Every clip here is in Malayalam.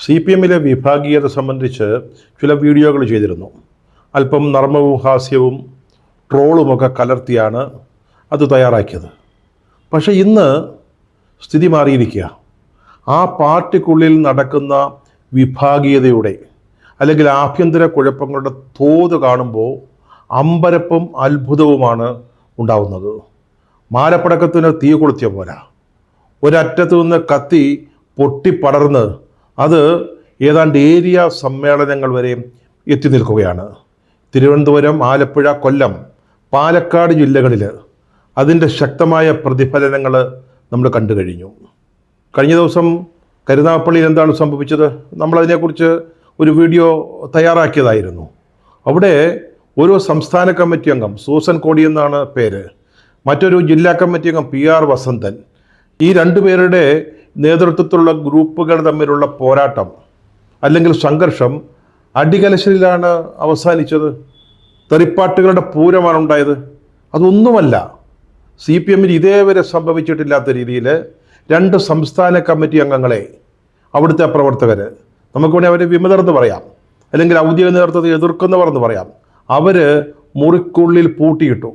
CPM-ലെ വിഭാഗീയത സംബന്ധിച്ച് ചില വീഡിയോകൾ ചെയ്തിരുന്നു. അല്പം നർമ്മവും ഹാസ്യവും ട്രോളുമൊക്കെ കലർത്തിയാണ് അത് തയ്യാറാക്കിയത്. പക്ഷേ ഇന്ന് സ്ഥിതി മാറിയിരിക്കുക. ആ പാർട്ടിക്കുള്ളിൽ നടക്കുന്ന വിഭാഗീയതയുടെ അല്ലെങ്കിൽ ആഭ്യന്തര കുഴപ്പങ്ങളുടെ തോത് കാണുമ്പോൾ അമ്പരപ്പും അത്ഭുതവുമാണ് ഉണ്ടാവുന്നത്. മാലപ്പടക്കത്തിന് തീ കൊളുത്തിയ പോലെ ഒരറ്റത്തു നിന്ന് കത്തി പൊട്ടിപ്പടർന്ന് അത് ഏതാണ്ട് ഏരിയ സമ്മേളനങ്ങൾ വരെ എത്തി നിൽക്കുകയാണ്. തിരുവനന്തപുരം, ആലപ്പുഴ, കൊല്ലം, പാലക്കാട് ജില്ലകളിൽ അതിൻ്റെ ശക്തമായ പ്രതിഫലനങ്ങൾ നമ്മൾ കണ്ടു കഴിഞ്ഞു. കഴിഞ്ഞ ദിവസം കരുനാഗപ്പള്ളിയിൽ എന്താണ് സംഭവിച്ചത്? നമ്മളതിനെക്കുറിച്ച് ഒരു വീഡിയോ തയ്യാറാക്കിയതായിരുന്നു. അവിടെ ഒരു സംസ്ഥാന കമ്മിറ്റി അംഗം സൂസൻ കോടി എന്നാണ് പേര്, മറ്റൊരു ജില്ലാ കമ്മിറ്റി അംഗം PR വസന്തൻ, ഈ രണ്ടുപേരുടെ നേതൃത്വത്തിലുള്ള ഗ്രൂപ്പുകൾ തമ്മിലുള്ള പോരാട്ടം അല്ലെങ്കിൽ സംഘർഷം അടികലശലിലാണ് അവസാനിച്ചത്. തെറിപ്പാട്ടുകളുടെ പൂരമാണ് ഉണ്ടായത്. അതൊന്നുമല്ല, CPM-ൽ ഇതേവരെ സംഭവിച്ചിട്ടില്ലാത്ത രീതിയിൽ രണ്ട് സംസ്ഥാന കമ്മിറ്റി അംഗങ്ങളെ, അവിടുത്തെ പ്രവർത്തകർ, നമുക്ക് വേണമെങ്കിൽ അവരെ വിമതരെന്ന് പറയാം, അല്ലെങ്കിൽ ഔദ്യോഗിക നേതൃത്വത്തെ എതിർക്കുന്നവർ എന്ന് പറയാം, അവർ മുറിക്കുള്ളിൽ പൂട്ടിയിട്ടു.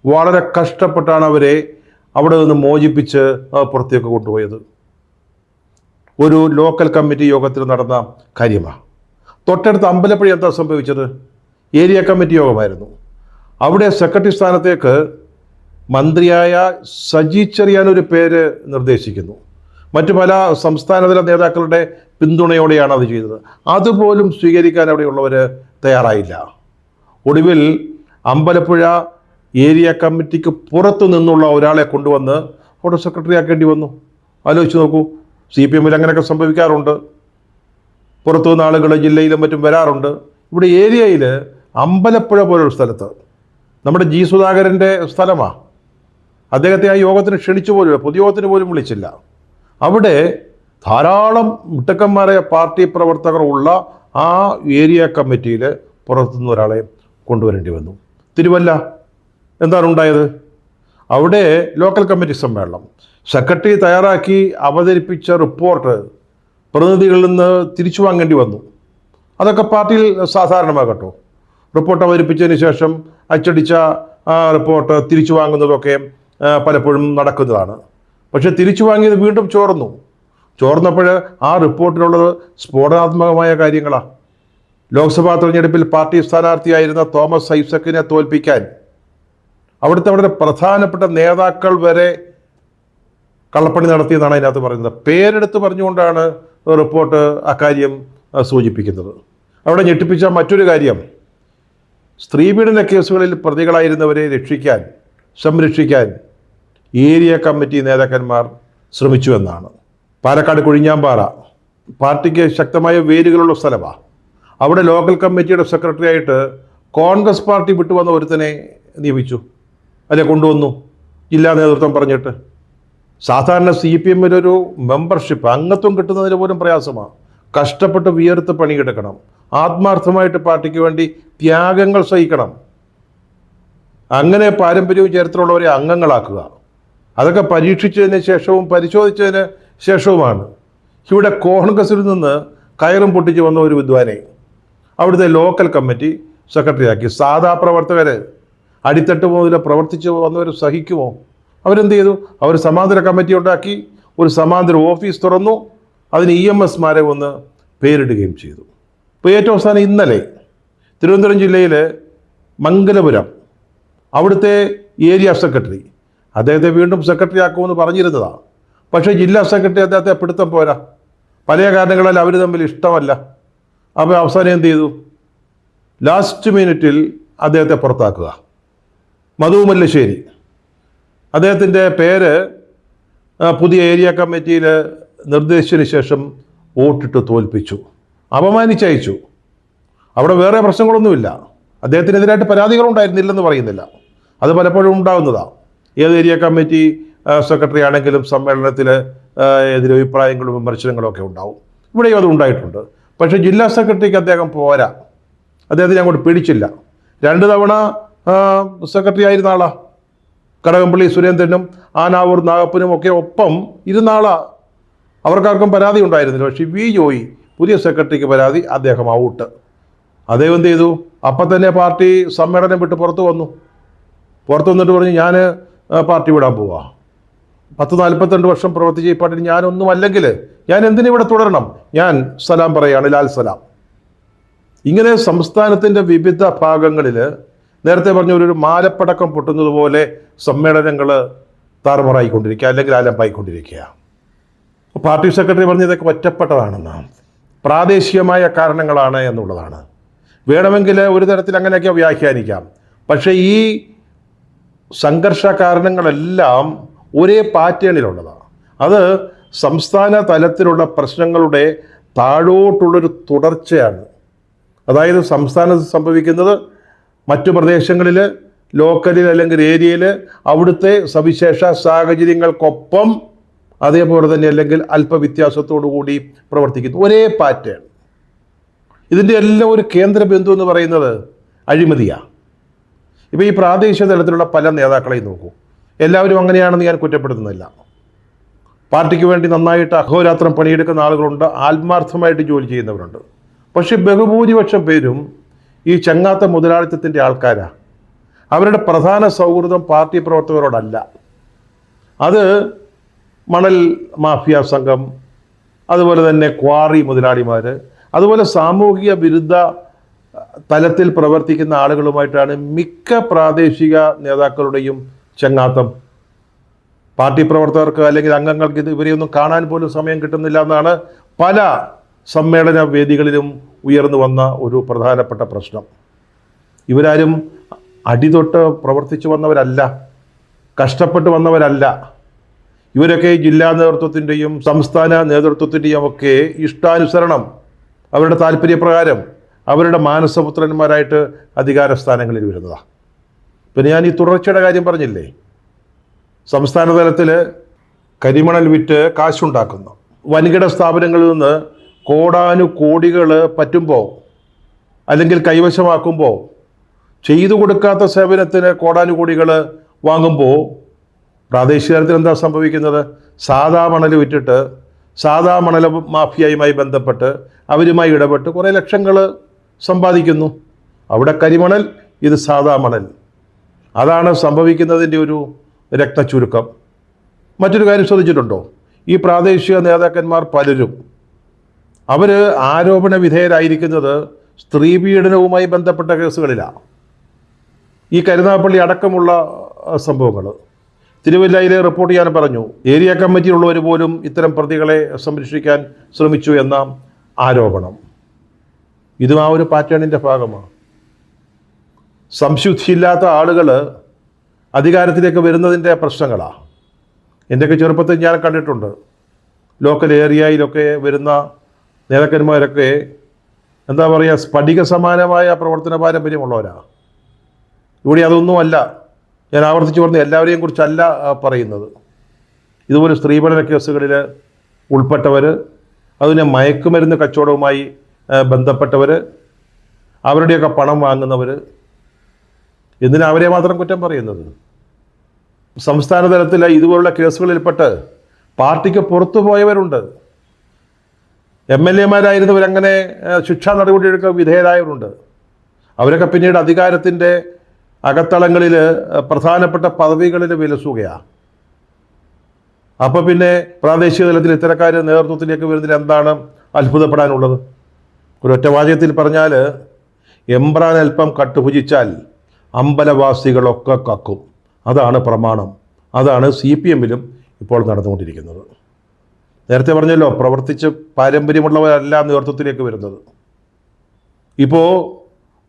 വളരെ കഷ്ടപ്പെട്ടാണ് അവരെ അവിടെ നിന്ന് മോചിപ്പിച്ച് പുറത്തേക്ക് കൊണ്ടുപോയത്. ഒരു ലോക്കൽ കമ്മിറ്റി യോഗത്തിൽ നടന്ന കാര്യമാണ്. തൊട്ടടുത്ത് അമ്പലപ്പുഴ എന്താ സംഭവിച്ചത്? ഏരിയ കമ്മിറ്റി യോഗമായിരുന്നു. അവിടെ സെക്രട്ടറി സ്ഥാനത്തേക്ക് മന്ത്രിയായ സജി ചെറിയാൻ ഒരു പേര് നിർദ്ദേശിക്കുന്നു. മറ്റു പല സംസ്ഥാനതല നേതാക്കളുടെ പിന്തുണയോടെയാണ് അത് ചെയ്തത്. അതുപോലും സ്വീകരിക്കാൻ അവിടെയുള്ളവർ തയ്യാറായില്ല. ഒടുവിൽ അമ്പലപ്പുഴ ഏരിയ കമ്മിറ്റിക്ക് പുറത്തു നിന്നുള്ള ഒരാളെ കൊണ്ടുവന്ന് അവിടെ സെക്രട്ടറി ആക്കേണ്ടി വന്നു. ആലോചിച്ച് നോക്കൂ. CPM-ൽ അങ്ങനെയൊക്കെ സംഭവിക്കാറുണ്ട്. പുറത്തുനിന്ന് ആളുകൾ ജില്ലയിലും മറ്റും വരാറുണ്ട്. ഇവിടെ ഏരിയയിൽ അമ്പലപ്പുഴ പോലൊരു സ്ഥലത്ത്, നമ്മുടെ G. സുധാകരൻ്റെ സ്ഥലമാണ്, അദ്ദേഹത്തെ ആ യോഗത്തിന് ക്ഷണിച്ചു പോലും, പൊതുയോഗത്തിന് പോലും വിളിച്ചില്ല. അവിടെ ധാരാളം മിടുക്കന്മാരായ പാർട്ടി പ്രവർത്തകർ ഉള്ള ആ ഏരിയ കമ്മിറ്റിയിൽ പുറത്തുനിന്ന് ഒരാളെ കൊണ്ടുവരേണ്ടി വന്നു. തിരുവല്ല എന്താണ് ഉണ്ടായത്? അവിടെ ലോക്കൽ കമ്മിറ്റി സമ്മേളനം, സെക്രട്ടറി തയ്യാറാക്കി അവതരിപ്പിച്ച റിപ്പോർട്ട് പ്രതിനിധികളിൽ നിന്ന് തിരിച്ചു വാങ്ങേണ്ടി വന്നു. അതൊക്കെ പാർട്ടിയിൽ സാധാരണമാകട്ടോ. റിപ്പോർട്ട് അവതരിപ്പിച്ചതിന് ശേഷം അച്ചടിച്ച റിപ്പോർട്ട് തിരിച്ചു വാങ്ങുന്നതൊക്കെ പലപ്പോഴും നടക്കുന്നതാണ്. പക്ഷെ തിരിച്ചു വാങ്ങിയത് വീണ്ടും ചോർന്നപ്പോൾ ആ റിപ്പോർട്ടിലുള്ളത് സ്ഫോടനാത്മകമായ കാര്യങ്ങളാണ്. ലോക്സഭാ തെരഞ്ഞെടുപ്പിൽ പാർട്ടി സ്ഥാനാർത്ഥിയായിരുന്ന തോമസ് ഐസക്കിനെ തോൽപ്പിക്കാൻ അവിടുത്തെ വളരെ പ്രധാനപ്പെട്ട നേതാക്കൾ വരെ കള്ളപ്പണി നടത്തിയെന്നാണ് അതിനകത്ത് പറയുന്നത്. പേരെടുത്ത് പറഞ്ഞുകൊണ്ടാണ് റിപ്പോർട്ട് അക്കാര്യം സൂചിപ്പിക്കുന്നത്. അവിടെ ഞെട്ടിപ്പിച്ച മറ്റൊരു കാര്യം, സ്ത്രീപീഡന കേസുകളിൽ പ്രതികളായിരുന്നവരെ സംരക്ഷിക്കാൻ ഏരിയ കമ്മിറ്റി നേതാക്കന്മാർ ശ്രമിച്ചു എന്നാണ്. പാലക്കാട് കൊഴിഞ്ഞാമ്പാറ പാർട്ടിക്ക് ശക്തമായ വേരുകളുള്ള സ്ഥലമാണ്. അവിടെ ലോക്കൽ കമ്മിറ്റിയുടെ സെക്രട്ടറിയായിട്ട് കോൺഗ്രസ് പാർട്ടി വിട്ടുവന്ന ഒരുത്തനെ നിയമിച്ചു, കൊണ്ടുവന്നു ജില്ലാ നേതൃത്വം പറഞ്ഞിട്ട്. സാധാരണ CPM-ലൊരു മെമ്പർഷിപ്പ്, അംഗത്വം കിട്ടുന്നതിന് പോലും പ്രയാസമാണ്. കഷ്ടപ്പെട്ട് വിയർത്ത് പണിയെടുക്കണം, ആത്മാർത്ഥമായിട്ട് പാർട്ടിക്ക് വേണ്ടി ത്യാഗങ്ങൾ സഹിക്കണം. അങ്ങനെ പാരമ്പര്യവും ചരിത്രമുള്ളവരെ അംഗങ്ങളാക്കുക, അതൊക്കെ പരീക്ഷിച്ചതിന് ശേഷവും പരിശോധിച്ചതിന് ശേഷവുമാണ്. ഇവിടെ കോൺഗ്രസിൽ നിന്ന് കയറും പൊട്ടിച്ച് വന്ന ഒരു വിദ്വാനെ അവിടുത്തെ ലോക്കൽ കമ്മിറ്റി സെക്രട്ടറിയാക്കി. സാധാ പ്രവർത്തകർ, അടിത്തട്ട് മുതൽ പ്രവർത്തിച്ച് വന്നവർ സഹിക്കുമോ? അവരെന്ത് ചെയ്തു? അവർ സമാന്തര കമ്മിറ്റി ഉണ്ടാക്കി, ഒരു സമാന്തര ഓഫീസ് തുറന്നു, അതിന് EMS-മാരെ ഒന്ന് പേരിടുകയും ചെയ്തു. ഇപ്പോൾ ഏറ്റവും അവസാനം ഇന്നലെ തിരുവനന്തപുരം ജില്ലയിൽ മംഗലപുരം അവിടുത്തെ ഏരിയ സെക്രട്ടറി, അദ്ദേഹത്തെ വീണ്ടും സെക്രട്ടറി ആക്കുമെന്ന് പറഞ്ഞിരുന്നതാണ്. പക്ഷേ ജില്ലാ സെക്രട്ടറി അദ്ദേഹത്തെ പിടുത്തം പോരാ, പല കാരണങ്ങളാൽ അവർ തമ്മിൽ ഇഷ്ടമല്ല. അപ്പോൾ അവസാനം എന്ത് ചെയ്തു? ലാസ്റ്റ് മിനിറ്റിൽ അദ്ദേഹത്തെ പുറത്താക്കുക. മധു മല്ലശ്ശേരി, അദ്ദേഹത്തിൻ്റെ പേര് പുതിയ ഏരിയ കമ്മിറ്റിയിൽ നിർദ്ദേശിച്ചതിന് ശേഷം വോട്ടിട്ട് തോൽപ്പിച്ചു, അപമാനിച്ചയച്ചു. അവിടെ വേറെ പ്രശ്നങ്ങളൊന്നുമില്ല, അദ്ദേഹത്തിനെതിരായിട്ട് പരാതികളുണ്ടായിരുന്നില്ലെന്ന് പറയുന്നില്ല, അത് പലപ്പോഴും ഉണ്ടാകുന്നതാണ്. ഏത് ഏരിയ കമ്മിറ്റി സെക്രട്ടറി ആണെങ്കിലും സമ്മേളനത്തിൽ എതിരഭിപ്രായങ്ങളും വിമർശനങ്ങളും ഒക്കെ ഉണ്ടാവും. ഇവിടെയും അത് ഉണ്ടായിട്ടുണ്ട്. പക്ഷേ ജില്ലാ സെക്രട്ടറിക്ക് അദ്ദേഹം പോരാ, അദ്ദേഹത്തിന് അങ്ങോട്ട് പിടിച്ചില്ല. 2 തവണ സെക്രട്ടറി ആയിരുന്ന ആളാണ്. കടകംപള്ളി സുരേന്ദ്രനും ആനാവൂർ നാഗപ്പനും ഒക്കെ ഒപ്പം ഇരുന്ന ആളാണ്. അവർക്കാർക്കും പരാതി ഉണ്ടായിരുന്നില്ല. പക്ഷേ V. ജോയി പുതിയ സെക്രട്ടറിക്ക് പരാതി, അദ്ദേഹം ഔട്ട്. അദ്ദേഹം എന്ത് ചെയ്തു? അപ്പം തന്നെ പാർട്ടി സമ്മേളനം വിട്ട് പുറത്തു വന്നു. പുറത്തു വന്നിട്ട് പറഞ്ഞു, ഞാൻ പാർട്ടി വിടാൻ പോവാ. 42 വർഷം പ്രവർത്തിച്ച ഈ പാർട്ടിയിൽ ഞാനൊന്നും അല്ലെങ്കിൽ ഞാൻ എന്തിനിവിടെ തുടരണം? ഞാൻ സലാം പറയാണ്, ലാൽ സലാം. ഇങ്ങനെ സംസ്ഥാനത്തിൻ്റെ വിവിധ ഭാഗങ്ങളിൽ നേരത്തെ പറഞ്ഞ ഒരു മാലപ്പടക്കം പൊട്ടുന്നത് പോലെ സമ്മേളനങ്ങൾ താറുമാറായിക്കൊണ്ടിരിക്കുക, അല്ലെങ്കിൽ ആലമ്പായിക്കൊണ്ടിരിക്കുക. പാർട്ടി സെക്രട്ടറി പറഞ്ഞ ഇതൊക്കെ ഒറ്റപ്പെട്ടതാണെന്നാണ്, പ്രാദേശികമായ കാരണങ്ങളാണ് എന്നുള്ളതാണ്. വേണമെങ്കിൽ ഒരു തരത്തിൽ അങ്ങനെയൊക്കെ വ്യാഖ്യാനിക്കാം. പക്ഷേ ഈ സംഘർഷ കാരണങ്ങളെല്ലാം ഒരേ പാറ്റേണിലുള്ളതാണ്. അത് സംസ്ഥാന തലത്തിലുള്ള പ്രശ്നങ്ങളുടെ താഴോട്ടുള്ളൊരു തുടർച്ചയാണ്. അതായത് സംസ്ഥാനത്ത് സംഭവിക്കുന്നത് മറ്റു പ്രദേശങ്ങളിൽ, ലോക്കലിൽ അല്ലെങ്കിൽ ഏരിയയിൽ അവിടുത്തെ സവിശേഷ സാഹചര്യങ്ങൾക്കൊപ്പം അതേപോലെ തന്നെ അല്ലെങ്കിൽ അല്പവ്യത്യാസത്തോടു കൂടി പ്രവർത്തിക്കുന്നു. ഒരേ പാറ്റേൺ. ഇതിൻ്റെ എല്ലാം ഒരു കേന്ദ്ര ബിന്ദു എന്ന് പറയുന്നത് അഴിമതിയാണ്. ഇപ്പോൾ ഈ പ്രാദേശിക തലത്തിലുള്ള പല നേതാക്കളെയും നോക്കൂ. എല്ലാവരും അങ്ങനെയാണെന്ന് ഞാൻ കുറ്റപ്പെടുത്തുന്നില്ല. പാർട്ടിക്ക് വേണ്ടി നന്നായിട്ട് അഹോരാത്രം പണിയെടുക്കുന്ന ആളുകളുണ്ട്, ആത്മാർത്ഥമായിട്ട് ജോലി ചെയ്യുന്നവരുണ്ട്. പക്ഷേ ബഹുഭൂരിപക്ഷം പേരും ഈ ചങ്ങാത്ത മുതലാളിത്തത്തിൻ്റെ ആൾക്കാരാണ്. അവരുടെ പ്രധാന സൗഹൃദം പാർട്ടി പ്രവർത്തകരോടല്ല. അത് മണൽ മാഫിയ സംഘം, അതുപോലെ തന്നെ ക്വാറി മുതലാളിമാർ, അതുപോലെ സാമൂഹിക വിരുദ്ധ തലത്തിൽ പ്രവർത്തിക്കുന്ന ആളുകളുമായിട്ടാണ് മിക്ക പ്രാദേശിക നേതാക്കളുടെയും ചങ്ങാത്തം. പാർട്ടി പ്രവർത്തകർക്ക് അല്ലെങ്കിൽ അംഗങ്ങൾക്ക് ഇവരെയൊന്നും കാണാൻ പോലും സമയം കിട്ടുന്നില്ല എന്നാണ് പല സമ്മേളന വേദികളിലും ഉയർന്നു വന്ന ഒരു പ്രധാനപ്പെട്ട പ്രശ്നം. ഇവരാരും അടിതൊട്ട് പ്രവർത്തിച്ചു വന്നവരല്ല, കഷ്ടപ്പെട്ട് വന്നവരല്ല. ഇവരൊക്കെ ജില്ലാ നേതൃത്വത്തിൻ്റെയും സംസ്ഥാന നേതൃത്വത്തിൻ്റെയും ഒക്കെ ഇഷ്ടാനുസരണം, അവരുടെ താല്പര്യപ്രകാരം അവരുടെ മാനസപുത്രന്മാരായിട്ട് അധികാര സ്ഥാനങ്ങളിൽ വരുന്നതാണ്. പിന്നെ ഞാൻ ഈ തുടർച്ചയുടെ കാര്യം പറഞ്ഞില്ലേ, സംസ്ഥാന തലത്തിൽ കരിമണൽ വിറ്റ് കാശുണ്ടാക്കുന്നു, വൻകിട സ്ഥാപനങ്ങളിൽ നിന്ന് കോടാനുകോടികൾ പറ്റുമ്പോൾ അല്ലെങ്കിൽ കൈവശമാക്കുമ്പോൾ ചെയ്തു കൊടുക്കാത്ത സേവനത്തിന് കോടാനുകോടികൾ വാങ്ങുമ്പോൾ പ്രാദേശിക തലത്തിൽ എന്താ സംഭവിക്കുന്നത്? സാധാ മണൽ വിറ്റിട്ട് സാധാ മണൽ മാഫിയയുമായി ബന്ധപ്പെട്ട് അവരുമായി ഇടപെട്ട് കുറേ ലക്ഷങ്ങൾ സമ്പാദിക്കുന്നു. അവിടെ കരിമണൽ, ഇത് സാധാ മണൽ. അതാണ് സംഭവിക്കുന്നതിൻ്റെ ഒരു രക്തചുരുക്കം. മറ്റൊരു കാര്യം ശ്രദ്ധിച്ചിട്ടുണ്ടോ? ഈ പ്രാദേശിക നേതാക്കന്മാർ പലരും അവർ ആരോപണ വിധേയരായിരിക്കുന്നത് സ്ത്രീപീഡനവുമായി ബന്ധപ്പെട്ട കേസുകളിലാണ്. ഈ കരുനാഗപ്പള്ളി അടക്കമുള്ള സംഭവങ്ങൾ തിരുവല്ലയിലെ റിപ്പോർട്ട് ചെയ്യാൻ പറഞ്ഞു. ഏരിയ കമ്മിറ്റിയിലുള്ളവർ പോലും ഇത്തരം പ്രതികളെ സംരക്ഷിക്കാൻ ശ്രമിച്ചു എന്ന ആരോപണം. ഇതും ആ ഒരു പാറ്റേണിൻ്റെ ഭാഗമാണ്. സംശുദ്ധിയില്ലാത്ത ആളുകൾ അധികാരത്തിലേക്ക് വരുന്നതിൻ്റെ പ്രശ്നങ്ങളാണ്. എൻ്റെയൊക്കെ ചെറുപ്പത്തിൽ ഞാൻ കണ്ടിട്ടുണ്ട്, ലോക്കൽ ഏരിയയിലൊക്കെ വരുന്ന നേതാക്കന്മാരൊക്കെ എന്താ പറയുക, സ്ഫടിക സമാനമായ പ്രവർത്തന പാരമ്പര്യമുള്ളവരാണ്. ഇവിടെ അതൊന്നുമല്ല. ഞാൻ ആവർത്തിച്ച് പറഞ്ഞ എല്ലാവരെയും കുറിച്ചല്ല പറയുന്നത്. ഇതുപോലെ സ്ത്രീപീഡന കേസുകളിൽ ഉൾപ്പെട്ടവർ, അതിന് മയക്കുമരുന്ന് കച്ചവടവുമായി ബന്ധപ്പെട്ടവർ, അവരുടെയൊക്കെ പണം വാങ്ങുന്നവർ, എന്തിനാ അവരെ മാത്രം കുറ്റം പറയുന്നത്? സംസ്ഥാന തലത്തിൽ ഇതുപോലുള്ള കേസുകളിൽപ്പെട്ട് പാർട്ടിക്ക് പുറത്തു പോയവരുണ്ട്. MLA-മാരായിരുന്നവരങ്ങനെ ശിക്ഷാ നടപടിയെടുക്കാൻ വിധേയരായവരുണ്ട്. അവരൊക്കെ പിന്നീട് അധികാരത്തിൻ്റെ അകത്തളങ്ങളിൽ പ്രധാനപ്പെട്ട പദവികളിൽ വിലസുകയാണ്. അപ്പോൾ പിന്നെ പ്രാദേശിക തലത്തിൽ ഇത്തരക്കാർ നേതൃത്വത്തിലേക്ക് വരുന്നതിൽ എന്താണ് അത്ഭുതപ്പെടാനുള്ളത്? ഒരൊറ്റ വാചകത്തിൽ പറഞ്ഞാൽ, എമ്പ്രാൻ അല്പം കട്ടുഭുജിച്ചാൽ അമ്പലവാസികളൊക്കെ കക്കും. അതാണ് പ്രമാണം. അതാണ് CPM-ലും ഇപ്പോൾ നടന്നുകൊണ്ടിരിക്കുന്നത്. നേരത്തെ പറഞ്ഞല്ലോ, പ്രവർത്തിച്ച് പാരമ്പര്യമുള്ളവരല്ല നേതൃത്വത്തിലേക്ക് വരുന്നത്. ഇപ്പോൾ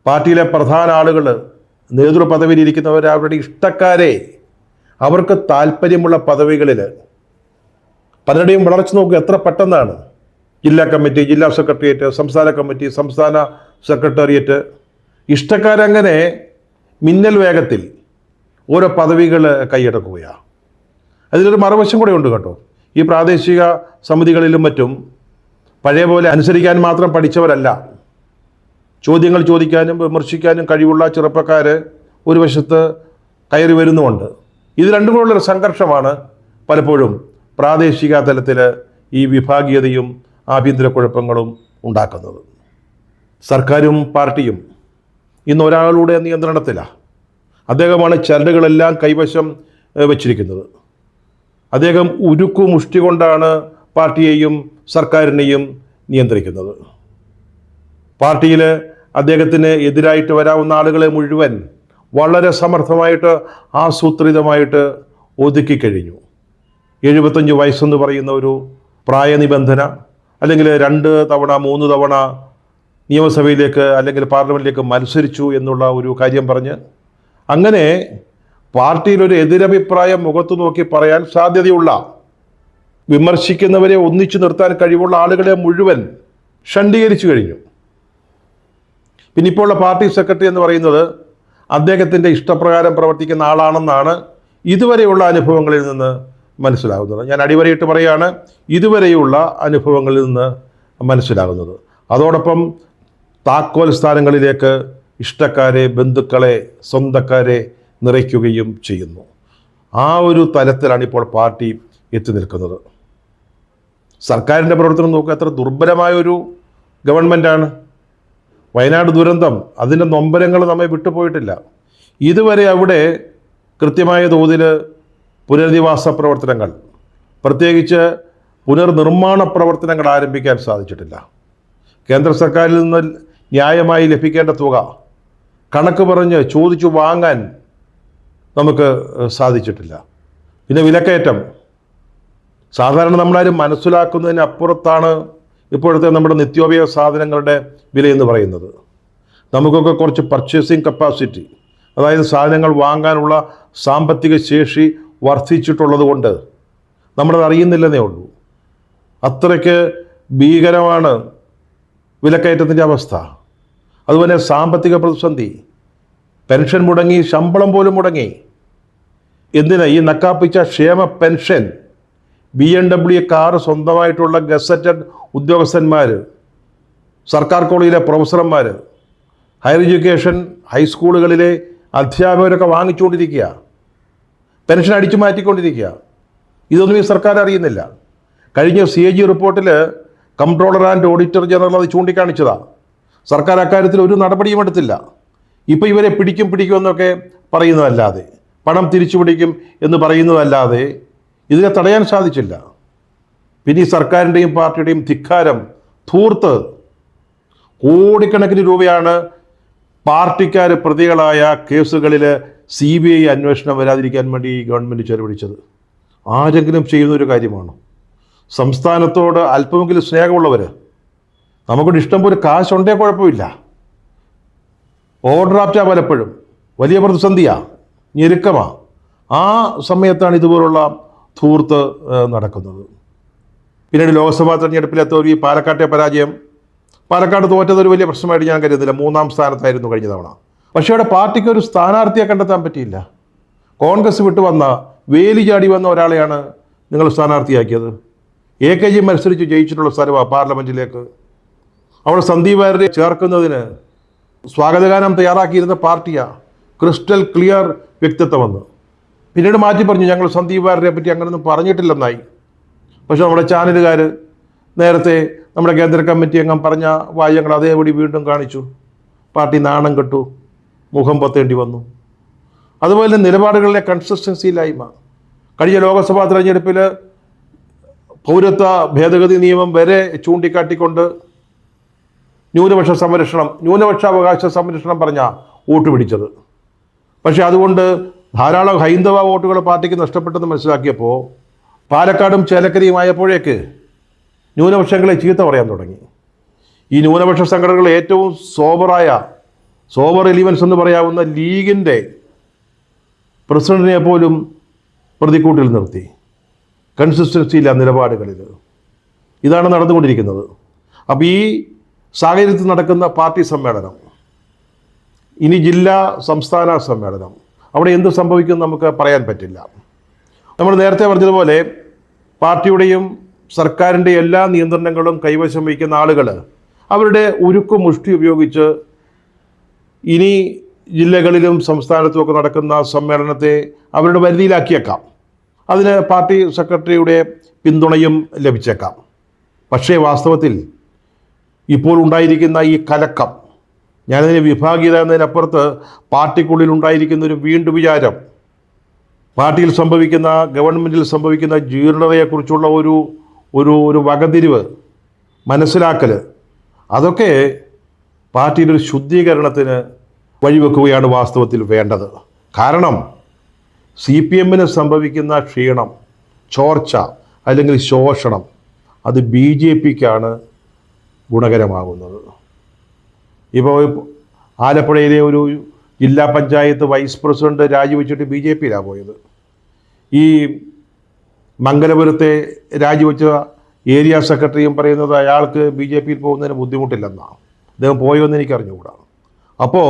പാർട്ടിയിലെ പ്രധാന ആളുകൾ, നേതൃപദവിയിൽ ഇരിക്കുന്നവർ, അവരുടെ ഇഷ്ടക്കാരെ അവർക്ക് താല്പര്യമുള്ള പദവികളിൽ പലരുടെയും വളർച്ച നോക്കുക എത്ര പെട്ടെന്നാണ്. ജില്ലാ കമ്മിറ്റി, ജില്ലാ സെക്രട്ടേറിയറ്റ്, സംസ്ഥാന കമ്മിറ്റി, സംസ്ഥാന സെക്രട്ടേറിയറ്റ്, ഇഷ്ടക്കാരങ്ങനെ മിന്നൽ വേഗത്തിൽ ഓരോ പദവികൾ കൈയടക്കുകയാണ്. അതിലൊരു മറുവശം കൂടെ ഉണ്ട് കേട്ടോ. ഈ പ്രാദേശിക സമിതികളിലും മറ്റും പഴയ പോലെ അനുസരിക്കാൻ മാത്രം പഠിച്ചവരല്ല. ചോദ്യങ്ങൾ ചോദിക്കാനും വിമർശിക്കാനും കഴിവുള്ള ചെറുപ്പക്കാർ ഒരു വശത്ത് കയറി വരുന്നുമുണ്ട്. ഇത് രണ്ടും കൂടെയുള്ളൊരു സംഘർഷമാണ് പലപ്പോഴും പ്രാദേശിക തലത്തിൽ ഈ വിഭാഗീയതയും ആഭ്യന്തര കുഴപ്പങ്ങളും ഉണ്ടാക്കുന്നത്. സർക്കാരും പാർട്ടിയും ഇന്ന് ഒരാളുടെ നിയന്ത്രണത്തിലാണ്. അദ്ദേഹമാണ് ചരടുകളെല്ലാം കൈവശം വച്ചിരിക്കുന്നത്. അദ്ദേഹം ഉരുക്കു മുഷ്ടി കൊണ്ടാണ് പാർട്ടിയെയും സർക്കാരിനെയും നിയന്ത്രിക്കുന്നത്. പാർട്ടിയിൽ അദ്ദേഹത്തിന് എതിരായിട്ട് വരാവുന്ന ആളുകളെ മുഴുവൻ വളരെ സമർത്ഥമായിട്ട് ആസൂത്രിതമായിട്ട് ഒതുക്കിക്കഴിഞ്ഞു. 75 വയസ്സെന്ന് പറയുന്ന ഒരു പ്രായനിബന്ധന, അല്ലെങ്കിൽ 2 തവണ 3 തവണ നിയമസഭയിലേക്ക് അല്ലെങ്കിൽ പാർലമെൻറ്റിലേക്ക് മത്സരിച്ചു എന്നുള്ള ഒരു കാര്യം പറഞ്ഞ് അങ്ങനെ പാർട്ടിയിലൊരു എതിരഭിപ്രായം മുഖത്തു നോക്കി പറയാൻ സാധ്യതയുള്ള, വിമർശിക്കുന്നവരെ ഒന്നിച്ചു നിർത്താൻ കഴിവുള്ള ആളുകളെ മുഴുവൻ ഷണ്ഡീകരിച്ചു കഴിഞ്ഞു. പിന്നെ ഇപ്പോൾ ഉള്ള പാർട്ടി സെക്രട്ടറി എന്ന് പറയുന്നത് അദ്ദേഹത്തിൻ്റെ ഇഷ്ടപ്രകാരം പ്രവർത്തിക്കുന്ന ആളാണെന്നാണ് ഇതുവരെയുള്ള അനുഭവങ്ങളിൽ നിന്ന് മനസ്സിലാകുന്നത്. ഞാൻ അടിവരയിട്ട് പറയുകയാണ്, ഇതുവരെയുള്ള അനുഭവങ്ങളിൽ നിന്ന് മനസ്സിലാകുന്നത്. അതോടൊപ്പം താക്കോൽ സ്ഥാനങ്ങളിലേക്ക് ഇഷ്ടക്കാരെ, ബന്ധുക്കളെ, സ്വന്തക്കാരെ നിറയ്ക്കുകയും ചെയ്യുന്നു. ആ ഒരു തലത്തിലാണ് ഇപ്പോൾ പാർട്ടി എത്തി നിൽക്കുന്നത്. സർക്കാരിൻ്റെ പ്രവർത്തനം നോക്കുക, എത്ര ദുർബലമായൊരു ഗവൺമെൻറ്റാണ്. വയനാട് ദുരന്തം, അതിൻ്റെ നൊമ്പരങ്ങൾ നമ്മെ വിട്ടുപോയിട്ടില്ല. ഇതുവരെ അവിടെ കൃത്യമായ തോതിൽ പുനരധിവാസ പ്രവർത്തനങ്ങൾ, പ്രത്യേകിച്ച് പുനർനിർമ്മാണ പ്രവർത്തനങ്ങൾ ആരംഭിക്കാൻ സാധിച്ചിട്ടില്ല. കേന്ദ്ര സർക്കാരിൽ നിന്ന് ന്യായമായി ലഭിക്കേണ്ട തുക കണക്ക് പറഞ്ഞ് ചോദിച്ചു വാങ്ങാൻ നമുക്ക് സാധിച്ചിട്ടില്ല. പിന്നെ വിലക്കയറ്റം, സാധാരണ നമ്മളാരും മനസ്സിലാക്കുന്നതിന് അപ്പുറത്താണ് ഇപ്പോഴത്തെ നമ്മുടെ നിത്യോപയോഗ സാധനങ്ങളുടെ വിലയെന്ന് പറയുന്നത്. നമുക്കൊക്കെ കുറച്ച് പർച്ചേസിങ് കപ്പാസിറ്റി, അതായത് സാധനങ്ങൾ വാങ്ങാനുള്ള സാമ്പത്തിക ശേഷി വർദ്ധിച്ചിട്ടുള്ളത് കൊണ്ട് നമ്മളത് അറിയുന്നില്ലെന്നേ ഉള്ളൂ. അത്രയ്ക്ക് ഭീകരമാണ് വിലക്കയറ്റത്തിൻ്റെ അവസ്ഥ. അതുപോലെ സാമ്പത്തിക പ്രതിസന്ധി, പെൻഷൻ മുടങ്ങി, ശമ്പളം പോലും മുടങ്ങി. എന്തിനാ ഈ നക്കാപ്പിച്ച ക്ഷേമ പെൻഷൻ? BMW കാർ സ്വന്തമായിട്ടുള്ള ഗസറ്റഡ് ഉദ്യോഗസ്ഥന്മാർ, സർക്കാർ കോളേജിലെ പ്രൊഫസർമാർ, ഹയർ എഡ്യൂക്കേഷൻ ഹൈസ്കൂളുകളിലെ അധ്യാപകരൊക്കെ വാങ്ങിച്ചുകൊണ്ടിരിക്കുക, പെൻഷൻ അടിച്ചു മാറ്റിക്കൊണ്ടിരിക്കുക. ഇതൊന്നും ഈ സർക്കാർ അറിയുന്നില്ല. കഴിഞ്ഞ CAG റിപ്പോർട്ടിൽ കംട്രോളർ ആൻഡ് ഓഡിറ്റർ ജനറൽ അത് ചൂണ്ടിക്കാണിച്ചതാണ്. സർക്കാർ അക്കാര്യത്തിൽ ഒരു നടപടിയും എടുത്തില്ല. ഇപ്പോൾ ഇവരെ പിടിക്കും എന്നൊക്കെ പറയുന്നതല്ലാതെ, പണം തിരിച്ചു പിടിക്കും എന്ന് പറയുന്നതല്ലാതെ ഇതിനെ തടയാൻ സാധിച്ചില്ല. പിന്നെ ഈ സർക്കാരിൻ്റെയും പാർട്ടിയുടെയും ധിക്കാരം, ധൂർത്ത്, കോടിക്കണക്കിന് രൂപയാണ് പാർട്ടിക്കാർ പ്രതികളായ കേസുകളിൽ CBI അന്വേഷണം വരാതിരിക്കാൻ വേണ്ടി ഗവൺമെൻറ് ചെലവഴിച്ചത്. ആരെങ്കിലും ചെയ്യുന്നൊരു കാര്യമാണോ? സംസ്ഥാനത്തോട് അല്പമെങ്കിലും സ്നേഹമുള്ളവർ, നമുക്കൊരു ഇഷ്ടം പോലെ കാശുണ്ടേ കുഴപ്പമില്ല, ഓവർഡ്രാഫ്റ്റാണ് പലപ്പോഴും, വലിയ പ്രതിസന്ധിയാണ്, ഞെരുക്കമാണ്. ആ സമയത്താണ് ഇതുപോലുള്ള ധൂർത്ത് നടക്കുന്നത്. പിന്നീട് ലോക്സഭാ തെരഞ്ഞെടുപ്പിലെ തോൽവി, പാലക്കാട്ടെ പരാജയം. പാലക്കാട് തോറ്റതൊരു വലിയ പ്രശ്നമായിട്ട് ഞാൻ കരുതുന്നില്ല. 3ാം സ്ഥാനത്തായിരുന്നു കഴിഞ്ഞ തവണ. പക്ഷേ അവിടെ പാർട്ടിക്ക് ഒരു സ്ഥാനാർത്ഥിയെ കണ്ടെത്താൻ പറ്റിയില്ല. കോൺഗ്രസ് വിട്ടു വന്ന, വേലി ചാടി വന്ന ഒരാളെയാണ് നിങ്ങൾ സ്ഥാനാർത്ഥിയാക്കിയത്. AKG മത്സരിച്ച് ജയിച്ചിട്ടുള്ള സ്ഥലമാണ് പാർലമെൻറ്റിലേക്ക്. അവിടെ സന്ദീപ് വാര്യരെ ചേർക്കുന്നതിന് സ്വാഗതഗാനം തയ്യാറാക്കിയിരുന്ന പാർട്ടിയാണ്. ക്രിസ്റ്റൽ ക്ലിയർ വ്യക്തിത്വമെന്ന്. പിന്നീട് മാറ്റി പറഞ്ഞു, ഞങ്ങൾ സന്ദീപ് വാര്യരെ പറ്റി അങ്ങനെയൊന്നും പറഞ്ഞിട്ടില്ലെന്നായി. പക്ഷെ നമ്മുടെ ചാനലുകാർ നേരത്തെ നമ്മുടെ കേന്ദ്ര കമ്മിറ്റി അംഗം പറഞ്ഞ വാചകങ്ങൾ അതേപടി വീണ്ടും കാണിച്ചു. പാർട്ടി നാണം കെട്ടു, മുഖം പൊത്തേണ്ടി വന്നു. അതുപോലെ നിലപാടുകളിലെ കൺസിസ്റ്റൻസി ഇല്ലായ്മ. കഴിഞ്ഞ ലോക്സഭാ തെരഞ്ഞെടുപ്പിൽ പൗരത്വ ഭേദഗതി നിയമം വരെ ചൂണ്ടിക്കാട്ടിക്കൊണ്ട് ന്യൂനപക്ഷാവകാശ സംരക്ഷണം പറഞ്ഞ വോട്ട് പിടിച്ചത്. പക്ഷേ അതുകൊണ്ട് ധാരാളം ഹൈന്ദവ വോട്ടുകൾ പാർട്ടിക്ക് നഷ്ടപ്പെട്ടെന്ന് മനസ്സിലാക്കിയപ്പോൾ പാലക്കാടും ചേലക്കരയുമായപ്പോഴേക്ക് ന്യൂനപക്ഷങ്ങളെ ചീത്ത പറയാൻ തുടങ്ങി. ഈ ന്യൂനപക്ഷ സംഘടനകൾ ഏറ്റവും സോബർ എലിമെൻസ് എന്ന് പറയാവുന്ന ലീഗിൻ്റെ പ്രസിഡന്റിനെ പോലും പ്രതിക്കൂട്ടിൽ നിർത്തി. കൺസിസ്റ്റൻസി ഇല്ല നിലപാടുകളിൽ. ഇതാണ് നടന്നുകൊണ്ടിരിക്കുന്നത്. അപ്പോൾ ഈ സാഹചര്യത്തിൽ നടക്കുന്ന പാർട്ടി സമ്മേളനം, ഇനി ജില്ലാ സംസ്ഥാന സമ്മേളനം, അവിടെ എന്ത് സംഭവിക്കും നമുക്ക് പറയാൻ പറ്റില്ല. നമ്മൾ നേരത്തെ പറഞ്ഞതുപോലെ പാർട്ടിയുടെയും സർക്കാരിൻ്റെ എല്ലാ നിയന്ത്രണങ്ങളും കൈവശം വയ്ക്കുന്ന ആളുകൾ അവരുടെ ഉരുക്കു മുഷ്ടി ഉപയോഗിച്ച് ഇനി ജില്ലകളിലും സംസ്ഥാനത്തുമൊക്കെ നടക്കുന്ന സമ്മേളനത്തെ അവരുടെ പരിധിയിലാക്കിയേക്കാം. അതിന് പാർട്ടി സെക്രട്ടറിയുടെ പിന്തുണയും ലഭിച്ചേക്കാം. പക്ഷേ വാസ്തവത്തിൽ ഇപ്പോൾ ഉണ്ടായിരിക്കുന്ന ഈ കലക്കം, ഞാനതിന് വിഭാഗീയത എന്നതിനപ്പുറത്ത് പാർട്ടിക്കുള്ളിൽ ഉണ്ടായിരിക്കുന്ന ഒരു വീണ്ടും വിചാരം, പാർട്ടിയിൽ സംഭവിക്കുന്ന, ഗവൺമെൻറ്റിൽ സംഭവിക്കുന്ന ജീർണതയെക്കുറിച്ചുള്ള ഒരു ഒരു ഒരു വകതിരിവ്, മനസ്സിലാക്കൽ, അതൊക്കെ പാർട്ടിയുടെ ഒരു ശുദ്ധീകരണത്തിന് വഴിവെക്കുകയാണ് വാസ്തവത്തിൽ വേണ്ടത്. കാരണം CPM സംഭവിക്കുന്ന ക്ഷീണം, ചോർച്ച അല്ലെങ്കിൽ ശോഷണം, അത് BJPക്കാണ് ഗുണകരമാകുന്നത്. ഇപ്പോൾ ആലപ്പുഴയിലെ ഒരു ജില്ലാ പഞ്ചായത്ത് വൈസ് പ്രസിഡന്റ് രാജിവെച്ചിട്ട് BJPയിലാണ് പോയത്. ഈ മംഗലപുരത്തെ രാജിവെച്ച ഏരിയ സെക്രട്ടറിയും പറയുന്നത് അയാൾക്ക് BJPയിൽ പോകുന്നതിന് ബുദ്ധിമുട്ടില്ലെന്നാണ്. അദ്ദേഹം പോയോന്ന് എനിക്ക് അറിഞ്ഞുകൂടാ. അപ്പോൾ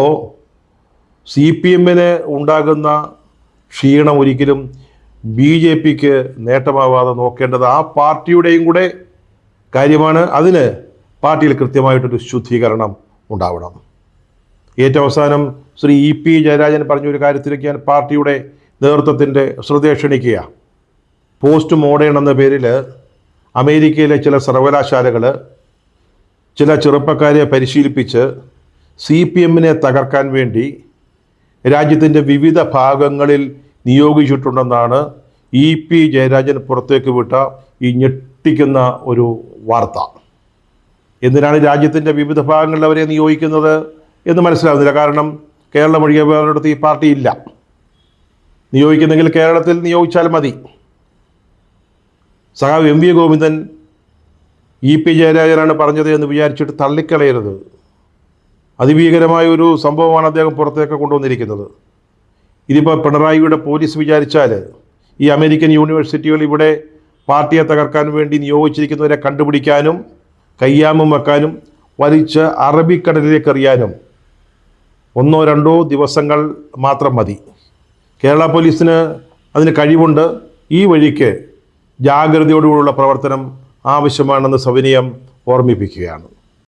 CPM ഉണ്ടാകുന്ന ക്ഷീണം ഒരിക്കലും BJPക്ക് നേട്ടമാവാതെ നോക്കേണ്ടത് ആ പാർട്ടിയുടെയും കൂടെ കാര്യമാണ്. അതിന് പാർട്ടിയിൽ കൃത്യമായിട്ടൊരു ശുദ്ധീകരണം ഉണ്ടാവണം. ഏറ്റവും അവസാനം ശ്രീ EP ജയരാജൻ പറഞ്ഞൊരു കാര്യത്തിലേക്ക് ഞാൻ പാർട്ടിയുടെ നേതൃത്വത്തിൻ്റെ ശ്രദ്ധ ക്ഷണിക്കുക. പോസ്റ്റ് മോഡേൺ എന്ന പേരിൽ അമേരിക്കയിലെ ചില സർവകലാശാലകൾ ചില ചെറുപ്പക്കാരെ പരിശീലിപ്പിച്ച് CPM തകർക്കാൻ വേണ്ടി രാജ്യത്തിൻ്റെ വിവിധ ഭാഗങ്ങളിൽ നിയോഗിച്ചിട്ടുണ്ടെന്നാണ് EP ജയരാജൻ പുറത്തേക്ക് വിട്ട ഈ ഞെട്ടിക്കുന്ന ഒരു വാർത്ത. എന്തിനാണ് രാജ്യത്തിൻ്റെ വിവിധ ഭാഗങ്ങളിൽ അവരെ നിയോഗിക്കുന്നത് എന്ന് മനസ്സിലാകുന്നില്ല. കാരണം കേരളം ഒഴികെ വേറൊരിടത്ത് ഈ പാർട്ടി ഇല്ല. നിയോഗിക്കുന്നെങ്കിൽ കേരളത്തിൽ നിയോഗിച്ചാൽ മതി. സഖാവ് MV ഗോവിന്ദൻ EP ജയരാജനാണ് പറഞ്ഞത് എന്ന് വിചാരിച്ചിട്ട് തള്ളിക്കളയരുത്. അതിഭീകരമായ ഒരു സംഭവമാണ് അദ്ദേഹം പുറത്തേക്ക് കൊണ്ടുവന്നിരിക്കുന്നത്. ഇതിപ്പോൾ പിണറായിയുടെ പോലീസ് വിചാരിച്ചാൽ ഈ അമേരിക്കൻ യൂണിവേഴ്സിറ്റികൾ ഇവിടെ പാർട്ടിയെ തകർക്കാൻ വേണ്ടി നിയോഗിച്ചിരിക്കുന്നവരെ കണ്ടുപിടിക്കാനും കയ്യാമും വെക്കാനും വലിച്ച് അറബിക്കടലിലേക്ക് എറിയാനും 1-2 ദിവസങ്ങൾ മാത്രം മതി. കേരള പോലീസിന് അതിന് കഴിവുണ്ട്. ഈ വഴിക്ക് ജാഗ്രതയോടുകൂടിയുള്ള പ്രവർത്തനം ആവശ്യമാണെന്ന് സവിനയം ഓർമ്മിപ്പിക്കുകയാണ്.